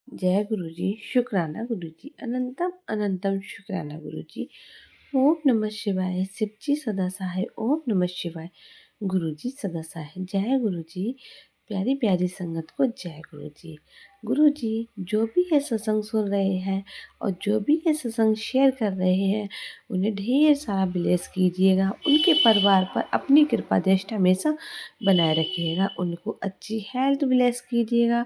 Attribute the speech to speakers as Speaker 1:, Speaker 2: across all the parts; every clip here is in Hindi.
Speaker 1: जय गुरुजी, शुक्राना गुरुजी, अनंतम अनंतम शुक्राना गुरुजी। ओम नमः शिवाय, शिवजी सदा सहाय। ओम नमः शिवाय, गुरुजी सदा सहाय। जय गुरुजी, प्यारी प्यारी संगत को जय गुरुजी। गुरुजी जो भी है सत्संग सुन रहे हैं और जो भी है सत्संग शेयर कर रहे हैं, उन्हें ढेर सारा ब्लेस कीजिएगा। उनके परिवार पर अपनी कृपा दृष्टि हमेशा बनाए रखिएगा। उनको अच्छी हेल्थ ब्लेस कीजिएगा,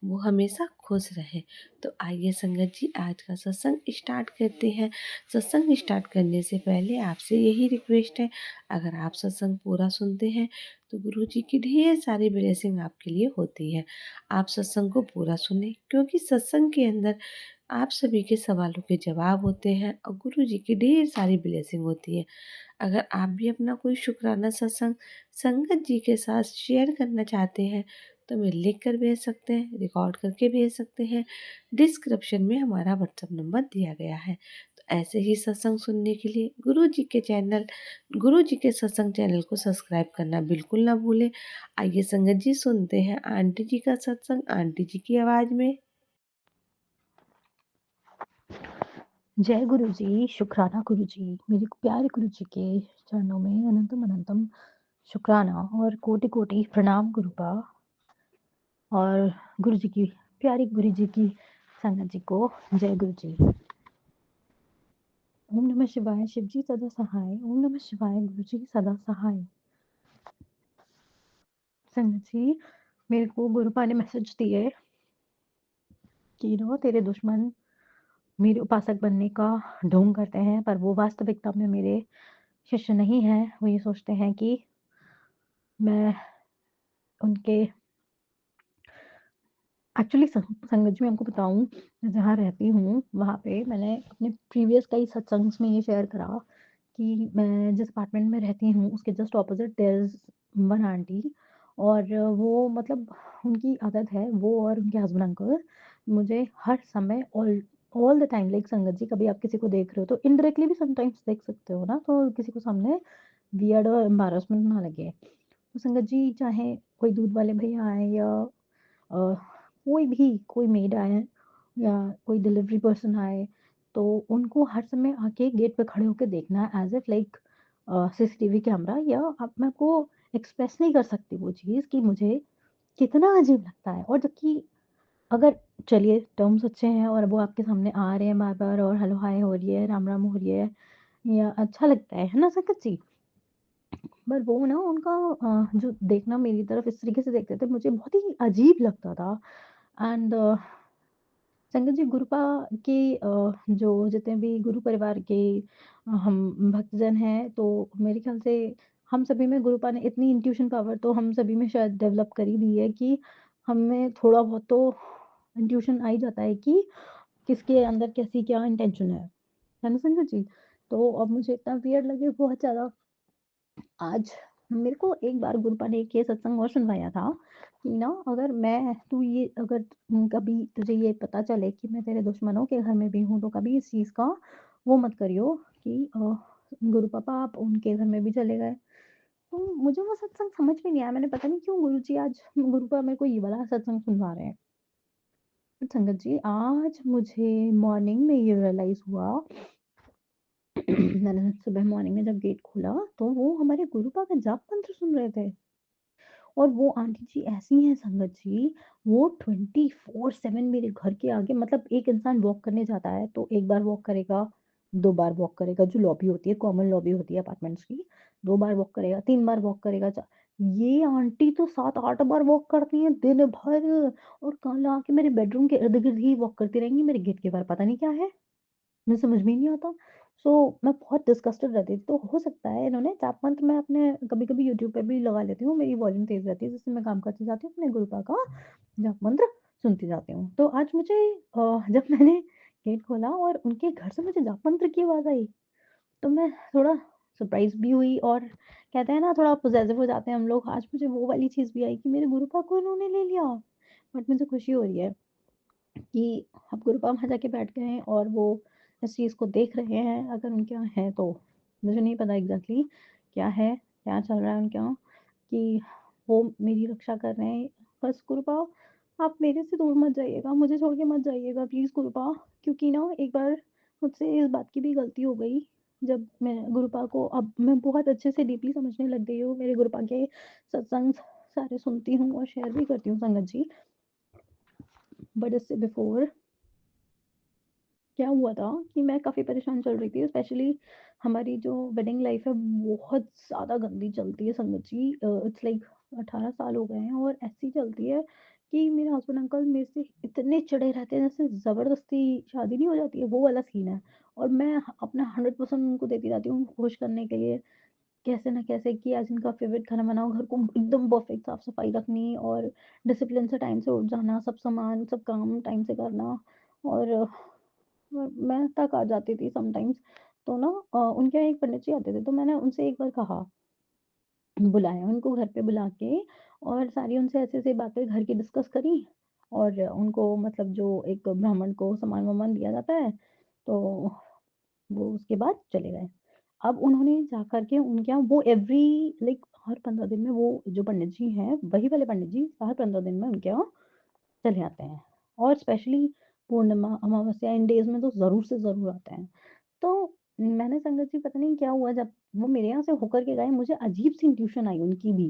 Speaker 1: वो हमेशा खुश रहे। तो आइए संगत जी, आज का सत्संग स्टार्ट करते हैं। सत्संग स्टार्ट करने से पहले आपसे यही रिक्वेस्ट है, अगर आप सत्संग पूरा सुनते हैं तो गुरु जी की ढेर सारी ब्लेसिंग आपके लिए होती है। आप सत्संग को पूरा सुने, क्योंकि सत्संग के अंदर आप सभी के सवालों के जवाब होते हैं और गुरु जी की ढेर सारी ब्लेसिंग होती है। अगर आप भी अपना कोई शुक्राना सत्संग संगत जी के साथ शेयर करना चाहते हैं तो हमें लिख कर भेज सकते हैं, रिकॉर्ड करके भेज सकते हैं। डिस्क्रिप्शन में हमारा व्हाट्सएप नंबर दिया गया है। तो ऐसे ही सत्संग सुनने के लिए गुरु जी के सत्संग चैनल को सब्सक्राइब करना बिल्कुल ना भूलें। आइए संगत जी, सुनते हैं आंटी जी का सत्संग आंटी जी की आवाज़ में।
Speaker 2: जय गुरु जी, शुक्राना गुरु जी, मेरे प्यारे गुरु जी के चरणों में अनंतम अनंतम शुक्राना और कोटि कोटि प्रणाम गुरुपा। और गुरु जी की प्यारी गुरु जी की संगत जी को जय गुरु जी। ओम नमः शिवाय, शिव जी सदा सहाय। ओम नमः शिवाय, गुरु जी सदा सहाय। संगत जी, मेरे को गुरुपा ने मैसेज दिए कि तेरे दुश्मन मेरे उपासक बनने का ढोंग करते हैं, पर वो वास्तविकता में मेरे शिष्य नहीं है। वो ये सोचते हैं कि मैं उनके एक्चुअली संगत जी मैं आपको बताऊँ, मैं जहाँ रहती हूँ, वहाँ पे मैंने अपने प्रीवियस कई सत्संग्स में ये शेयर करा कि मैं जिस अपार्टमेंट में रहती हूँ, उसके just opposite there is one aunty. और वो मतलब उनकी आदत है, वो और उनके हस्बैंड अंकल मुझे हर समय ऑल द टाइम, लाइक संगत जी कभी आप किसी को देख रहे हो तो इनडायरेक्टली भी समटाइम्स देख सकते हो ना, तो किसी को सामने वियर्ड और एम्बैरेसमेंट ना लगे। तो संगत जी चाहे कोई दूध वाले भैया आएँ या अ, कोई भी कोई मेड आए या कोई डिलीवरी पर्सन आए, तो उनको हर समय आके गेट पे खड़े होके देखना है as if like CCTV camera. या अब मैं आपको एक्सप्रेस नहीं कर सकती वो चीज़ कि मुझे कितना अजीब लगता है। और जबकि अगर चलिए टर्म्स अच्छे हैं और वो आपके सामने आ रहे हैं बार-बार और हेलो हाय हो रही है, राम-राम हो रही है या अच्छा लगता है ना संगत जी? पर वो ना उनका जो देखना मेरी तरफ इस तरीके से देखते थे, मुझे बहुत ही अजीब लगता था। एंड संगत जी गुरुपा के जो जितने भी गुरु परिवार के हम भक्तजन हैं, तो मेरे ख्याल से हम सभी में गुरुपा ने इतनी इंट्यूशन पावर तो हम सभी में शायद डेवलप कर ही दी है कि हमें थोड़ा बहुत तो इंट्यूशन आ ही जाता है कि किसके अंदर कैसी क्या इंटेंशन है ना संगत जी? तो अब मुझे इतना वियर्ड लगे बहुत ज़्यादा। आज मेरे को एक बार गुरुपा ने एक ये सत्संग और सुनवाया था कि ना अगर मैं तू ये अगर कभी तुझे ये पता चले कि मैं तेरे दुश्मनों के घर में भी हूँ, तो कभी इस चीज़ का वो मत करियो कि गुरु पापा आप उनके घर में भी चले गए। तो मुझे वो सत्संग समझ में नहीं आया, मैंने पता नहीं क्यों गुरुजी आज गुरुपा मेरे को ये वाला सत्संग सुनवा रहे हैं। बट संगत जी आज मुझे मॉर्निंग में ये रियलाइज़ हुआ मैंने सुबह मॉर्निंग में जब गेट खोला तो वो हमारे गुरुपा का जाप मंत्र सुन रहे थे। और वो आंटी जी ऐसी हैं संगत जी, वो 24/7 मेरे घर के आगे, मतलब एक इंसान वॉक करने जाता है तो एक बार वॉक करेगा, 2 बार वॉक करेगा, जो लॉबी होती है, कॉमन लॉबी होती है अपार्टमेंट्स की, 2 बार वॉक करेगा, 3 बार वॉक करेगा, च ये आंटी तो 7-8 बार वॉक करती हैं दिन भर। और कल आके मेरे बेडरूम के इर्द-गिर्द ही वॉक करती रहेंगी, मेरे गेट के बाहर पता नहीं क्या है? मुझे समझ में ही नहीं आता। सो मैं बहुत डिस्गस्टेड रहती थी, तो हो सकता है इन्होंने जाप मंत्र मैं अपने कभी-कभी यूट्यूब पे भी लगा लेती हूँ, मेरी वॉल्यूम तेज़ रहती है, जिससे मैं काम करती जाती हूँ, अपने गुरुपा का जाप मंत्र सुनती जाती हूँ। तो आज मुझे जब मैंने गेट खोला और उनके घर से मुझे जाप मंत्र की आवाज़ आई, तो मैं थोड़ा सरप्राइज़ भी हुई और कहते हैं ना थोड़ा पॉसेसिव हो जाते हैं हम लोग, आज मुझे वो वाली चीज़ भी आई कि मेरे गुरुपा को इन्होंने ले लिया। बट मुझे खुशी हो रही है कि अब गुरुपा वहाँ जाके बैठ गए हैं और वो इस चीज़ को देख रहे हैं, अगर उनके यहाँ है तो। मुझे नहीं पता एग्ज़ैक्टली क्या है, क्या चल रहा है उनके यहाँ कि वो मेरी रक्षा कर रहे हैं। बस कृपा आप मेरे से दूर मत जाइएगा, मुझे छोड़ के मत जाइएगा प्लीज़ गुरुपा, क्योंकि ना एक बार मुझसे इस बात की भी गलती हो गई, जब मैं गुरुपा को अब मैं बहुत अच्छे से डीपली समझने लग गई हूँ, मेरे गुरुपा के सत्संग सारे सुनती हूँ और शेयर भी करती हूँ संगत जी। बट इससे बिफ़ोर क्या हुआ था कि मैं काफ़ी परेशान चल रही थी, स्पेशली हमारी जो वेडिंग लाइफ़ है बहुत ज़्यादा गंदी चलती है संगत जी। इट्स लाइक 18 साल हो गए हैं और ऐसी चलती है कि मेरे हस्बैंड अंकल मेरे से इतने चिढ़े रहते हैं, जैसे ज़बरदस्ती शादी नहीं हो जाती है, वो वाला सीन है। और मैं अपना 100% उनको देती रहती हूँ खुश करने के लिए, कैसे ना कैसे कि आज इनका फ़ेवरेट खाना बनाओ, घर को एकदम परफेक्ट साफ-सफाई रखनी और डिसिप्लिन से टाइम से उठ जाना, सब सामान, सब काम टाइम से करना। और मैं तक आ जाती थी समटाइम्स। तो ना उनके यहाँ एक पंडित जी आते थे, तो मैंने उनसे एक बार कहा, बुलाया उनको घर पे बुला के और सारी उनसे ऐसे-ऐसे बातें घर की डिस्कस करी और उनको मतलब जो एक ब्राह्मण को सामान-वामान दिया जाता है, तो वो उसके बाद चले गए। अब उन्होंने जा कर के उनके यहाँ वो एवरी लाइक हर 15 दिन में वो जो पंडित जी हैं, वही वाले पंडित जी हर 15 दिन में उनके यहाँ चले आते हैं और स्पेशली पूर्णिमा, अमावस्या इन डेज़ में तो ज़रूर से ज़रूर आते हैं। तो मैंने संगत जी पता नहीं क्या हुआ, जब वो मेरे यहाँ से होकर के गए, मुझे अजीब-सी इंट्यूशन आई उनकी भी।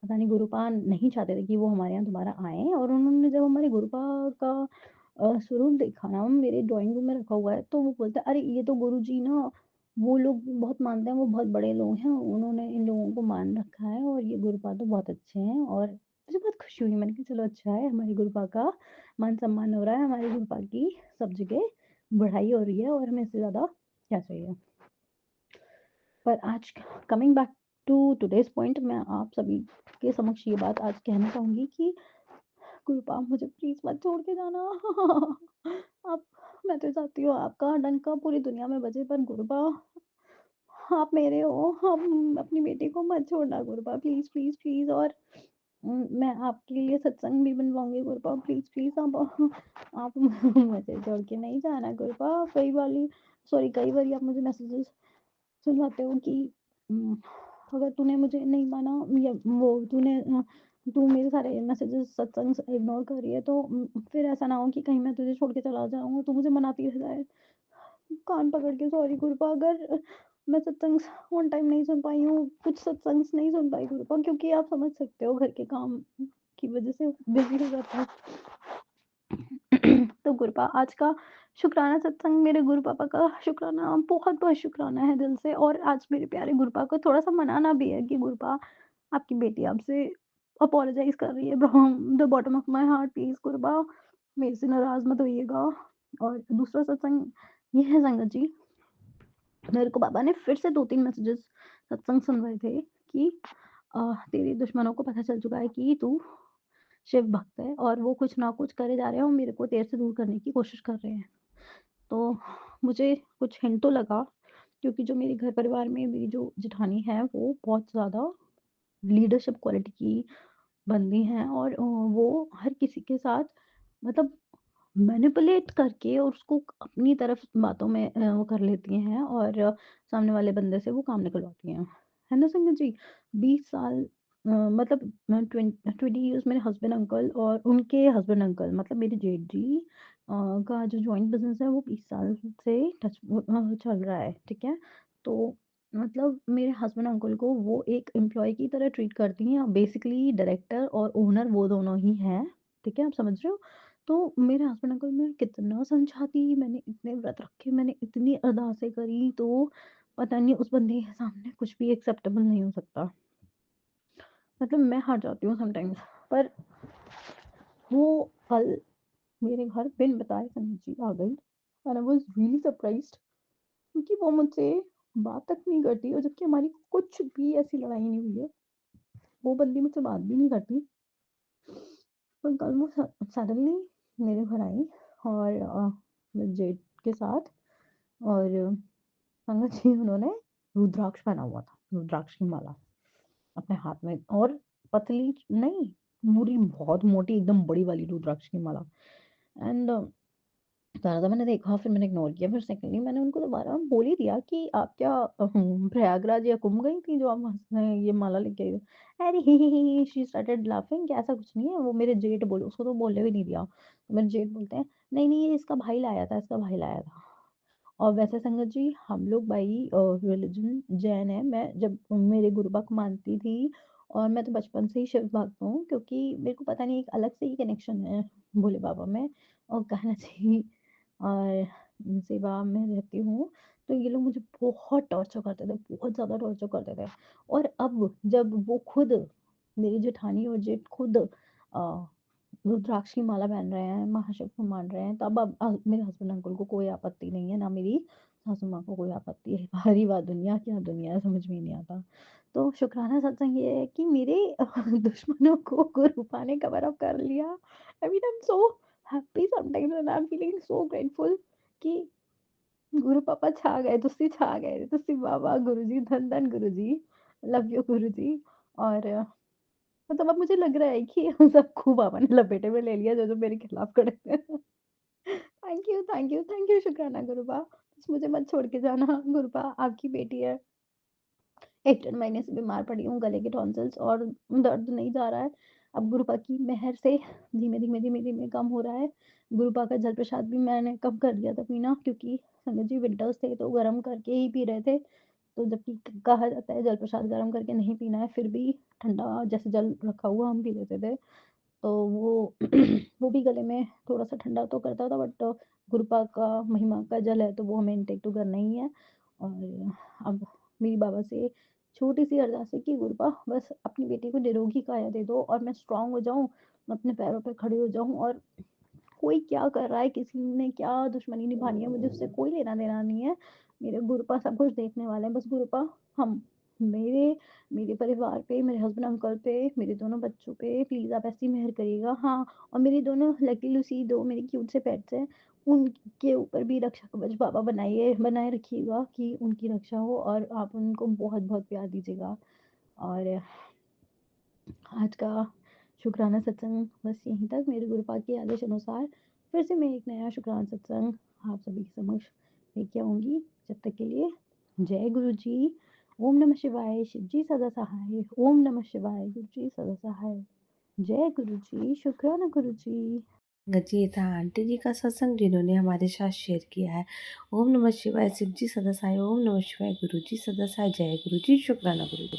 Speaker 2: पता नहीं गुरुपा नहीं चाहते थे कि वो हमारे यहाँ दोबारा आएँ और उन्होंने जब हमारे गुरुपा का स्वरूप देखा ना मेरे ड्राइंग रूम में रखा हुआ है, तो वो बोलता है, "अरे! ये तो गुरुजी ना वो लोग बहुत मानते हैं, वो बहुत बड़े लोग हैं, उन्होंने इन लोगों को मान रखा है और ये गुरुपा तो बहुत अच्छे हैं।" और मुझे बहुत खुशी हुई, मैंने कहा चलो अच्छा है, हमारे गुरुपा का मान-सम्मान हो रहा है, हमारे गुरुपा की सब जगह बढ़ाई हो रही है और हमें इससे ज़्यादा क्या चाहिए। पर आज coming back to today's point, मैं आप सभी के समक्ष ये बात आज कहना चाहूँगी कि कृपा मुझे प्लीज़ मत छोड़ के जाना। आप मैं तो चाहती हूँ आपका डंका पूरी दुनिया में बजे, पर गुरुबा आप मेरे हो, हम अपनी बेटी को मत छोड़ना गुरुबा, प्लीज़, प्लीज़, प्लीज़। और मैं आपके लिए सत्संग भी बनवाऊँगी गुरुबा, प्लीज़, प्लीज़ आप मुझे छोड़ के नहीं जाना गुरुबा। कई बारी आप मुझे मैसेजेस सुलझाते हो कि उम, अगर तूने मुझे नहीं माना या वो तू मेरे सारे मैसेजेस सत्संग से इग्नोर कर रही है, तो फिर ऐसा ना हो कि कहीं मैं तुझे छोड़ के चला जाऊँ और तू मुझे मनाती रह जाए। कान पकड़ के सॉरी गुरुपा, अगर मैं सत्संग ऑन टाइम नहीं सुन पाई हूँ, कुछ सत्संग्स नहीं सुन पाई गुरुपा, क्योंकि आप समझ सकते हो घर के काम की वज़ह से बिज़ी हो जाता है। तो गुरुपा आज का शुक्राना सत्संग मेरे गुरु पापा का शुक्राना, बहुत-बहुत शुक्राना है दिल से। और आज मेरे प्यारे गुरुपा को थोड़ा-सा मनाना भी है कि गुरुपा आपकी बेटी आपसे अपोलोजाइज़ कर रही है from the bottom of my heart, please Gurupa मेरे से नाराज़ मत होइएगा। और दूसरा सत्संग ये है संगत जी, मेरे को पापा ने फिर से 2-3 मैसेजेस सत्संग सुनवाए थे कि तेरे दुश्मनों को पता चल चुका है कि तू शिव भक्त है और वो कुछ ना कुछ करे जा रहे हैं और मेरे को तेरे से दूर करने की कोशिश कर रहे हैं। तो मुझे कुछ हिंट तो लगा, क्योंकि जो मेरे घर परिवार में मेरी जो जेठानी है वो बहुत ज़्यादा लीडरशिप क्वालिटी की बंदी हैं और वो हर किसी के साथ मतलब मैनिपुलेट करके और उसको अपनी तरफ बातों में वो कर लेती हैं और सामने वाले बंदे से वो काम निकलवाती हैं। है ना संगत जी? 20 साल मतलब 20 इयर्स मेरे हस्बैंड अंकल और उनके हस्बैंड अंकल मतलब मेरे जेठ जी का जो जॉइंट बिज़नेस है वो 20 साल से चल रहा है, ठीक है? तो मतलब मेरे हस्बैंड अंकल को वो एक एम्प्लॉयी की तरह ट्रीट करती हैं, बेसिकली डायरेक्टर और ओनर वो दोनों ही हैं, ठीक है? आप समझ रहे हो? तो मेरे हस्बैंड को मैं कितना समझाती, मैंने इतने व्रत रखे, मैंने इतनी अरदासें करी, तो पता नहीं उस बंदे के सामने कुछ भी एक्सेप्टेबल नहीं हो सकता। मतलब मैं हार जाती हूँ समटाइम्स। पर वो कल मेरे घर बिन बताए संगीत जी आ गई and I was really surprised, क्योंकि वो मुझसे बात तक नहीं करती और जबकि हमारी कुछ भी ऐसी लड़ाई नहीं हुई है। वो बंदी मुझसे बात भी नहीं करती। पर कल वो सडनली मेरे घर आई और मेरे जेठ के साथ और संगत जी उन्होंने रुद्राक्ष पहना हुआ था, रुद्राक्ष की माला अपने हाथ में और पतली नहीं, पूरी बहुत मोटी एकदम बड़ी वाली रुद्राक्ष की माला। एंड बता रहा था, मैंने देखा फिर मैंने इग्नोर किया। फिर सेकंडली मैंने उनको दोबारा बोल ही दिया कि आप क्या प्रयागराज या कुंभ गई थी जो आप वहाँ से ये माला लेके आई हो? अरे ही शी स्टार्टेड लाफिंग कि ऐसा कुछ नहीं है, वो मेरे जेठ बोले, उसको तो बोलने भी नहीं दिया। तो मेरे जेठ बोलते हैं, "नहीं, नहीं ये इसका भाई लाया था, इसका भाई लाया था।" और वैसे संगत जी हम लोग भाई रिलिजन जैन है। मैं जब मेरे गुरुबा को मानती थी और मैं तो बचपन से ही शिव भक्त हूँ, क्योंकि मेरे को पता नहीं एक अलग से ही कनेक्शन है भोले बाबा में और कहना चाहिए। और सेवा में रहती हूँ, तो ये लोग मुझे बहुत टॉर्चर करते थे, बहुत ज़्यादा टॉर्चर करते थे। और अब जब वो खुद मेरी जेठानी और जेठ खुद रुद्राक्ष की माला पहन रहे हैं, महाशिव को मान रहे हैं, तब अब मेरे हस्बैंड अंकल को कोई आपत्ति नहीं है, ना मेरी सासू माँ को कोई आपत्ति है। बाहरी वाह दुनिया क्या दुनिया है, समझ में ही नहीं आता। तो शुक्राना सत्संग ये है कि मेरे दुश्मनों को गुरु ने कवर अप कर लिया। I mean I am so happy sometimes and I am feeling so grateful कि गुरु पापा छा गए, तुसी छा गए, तुसी बाबा गुरुजी, धन धन गुरुजी, लव यू गुरुजी। और मतलब अब मुझे लग रहा है कि हम सबको बाबा ने लपेटे में ले लिया जो मेरे खिलाफ खड़े थे। Thank you, thank you, thank you शुक्राना गुरुबा। बस मुझे मत छोड़ के जाना गुरुबा, आपकी बेटी है। 1 डेढ़ महीने से बीमार पड़ी हूँ, गले के टॉन्सिल्स और दर्द नहीं जा रहा है। अब गुरुपा की मेहर से धीमे-धीमे, धीमे-धीमे कम हो रहा है। गुरुपा का जल प्रसाद भी मैंने कम कर दिया था पीना, क्योंकि संगत जी विंटर्स थे तो गरम करके ही पी रहे थे। तो जबकि कहा जाता है जल प्रसाद गरम करके नहीं पीना है, फिर भी ठंडा जैसे जल रखा हुआ हम पी लेते थे। तो वो वो भी गले में थोड़ा-सा ठंडा तो करता था, बट गुरुपा का महिमा का जल है तो वो हमें इनटेक तो करना ही है। और अब मेरी बाबा से छोटी-सी अरदास है कि गुरुपा बस अपनी बेटी को निरोगी काया दे दो और मैं स्ट्रॉन्ग हो जाऊँ, मैं अपने पैरों पे खड़ी हो जाऊँ। और कोई क्या कर रहा है, किसी ने क्या दुश्मनी निभानी है, मुझे उससे कोई लेना-देना नहीं है। मेरे गुरुपा सब कुछ देखने वाले हैं, बस गुरुपा हम मेरे मेरे परिवार पे, मेरे हस्बैंड अंकल पे, मेरे दोनों बच्चों पे प्लीज़ आप ऐसी मेहर करिएगा। हाँ, और मेरी दोनों लकी लूसी 2 मेरी क्यूट से पेट्स हैं, उनके ऊपर भी रक्षा कवच बाबा बनाए रखिएगा कि उनकी रक्षा हो और आप उनको बहुत-बहुत प्यार दीजिएगा। और आज का शुक्राना सत्संग बस यहीं तक। मेरे गुरुपाद के आदेश अनुसार फिर से मैं एक नया शुक्राना सत्संग आप सभी के समक्ष लेके आऊँगी। जब तक के लिए जय गुरु जी। ओम नमः शिवाय, शिव जी सदा सहाय। ओम नमः शिवाय, गुरु जी सदा सहाय। जय गुरु जी, शुक्राना गुरु जी।
Speaker 1: जी, ये था आंटी जी का सत्संग जिन्होंने हमारे साथ शेयर किया है। ओम नमः शिवाय, शिव जी सदा साई, ओम नमः शिवाय, गुरु जी सदा साई, जय गुरु जी, शुक्राना गुरु जी।